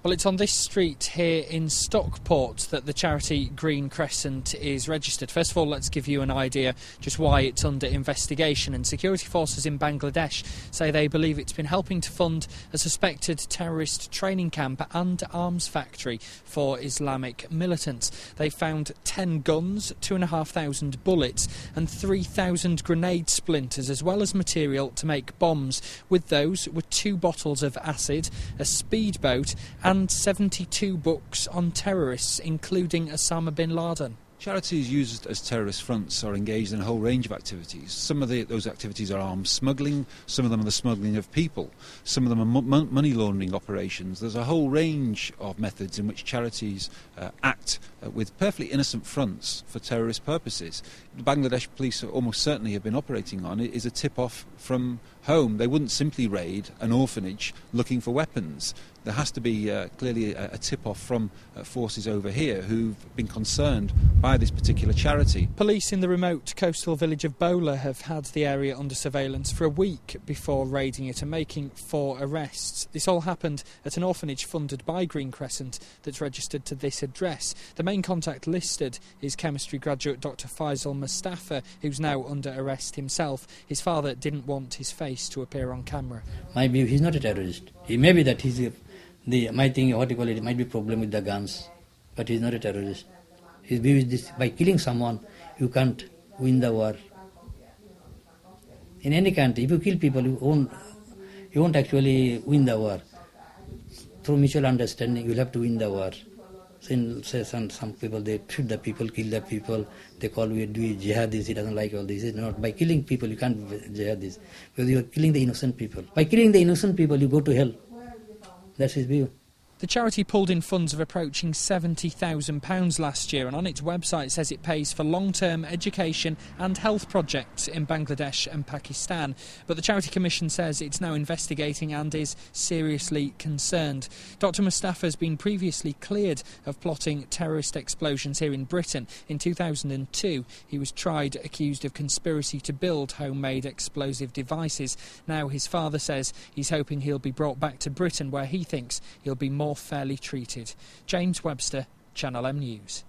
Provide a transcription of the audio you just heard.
Well, it's on this street here in Stockport that the charity Green Crescent is registered. First of all, let's give you an idea just why it's under investigation. And security forces in Bangladesh say they believe it's been helping to fund a suspected terrorist training camp and arms factory for Islamic militants. They found 10 guns, 2,500 bullets and 3,000 grenade splinters, as well as material to make bombs. With those were 2 bottles of acid, a speedboat and 72 books on terrorists, including Osama bin Laden. Charities used as terrorist fronts are engaged in a whole range of activities. Some of those activities are arms smuggling, some of them are the smuggling of people, some of them are money laundering operations. There's a whole range of methods in which charities act with perfectly innocent fronts for terrorist purposes. The Bangladesh police almost certainly have been operating on it is a tip-off from home. They wouldn't simply raid an orphanage looking for weapons. There has to be clearly a tip-off from forces over here who've been concerned by this particular charity. Police in the remote coastal village of Bola have had the area under surveillance for a week before raiding it and making 4 arrests. This all happened at an orphanage funded by Green Crescent that's registered to this address. The main contact listed is chemistry graduate Dr. Faisal Mustafa, who's now under arrest himself. His father didn't want his face to appear on camera. My view, he's not a terrorist. He may be that my thing, what you call it might be problem with the guns, but he's not a terrorist. His view is this: by killing someone, you can't win the war. In any country, if you kill people, you won't actually win the war. Through mutual understanding, you'll have to win the war. Some people, they shoot the people, kill the people, they call we do jihadis, he doesn't like all this. It's not. By killing people, you can't jihadis, because you are killing the innocent people. By killing the innocent people, you go to hell. That's his view. The charity pulled in funds of approaching £70,000 last year, and on its website says it pays for long-term education and health projects in Bangladesh and Pakistan. But the Charity Commission says it's now investigating and is seriously concerned. Dr. Mustafa has been previously cleared of plotting terrorist explosions here in Britain. In 2002, he was tried accused of conspiracy to build homemade explosive devices. Now his father says he's hoping he'll be brought back to Britain, where he thinks he'll be more fairly treated. James Webster, Channel M News.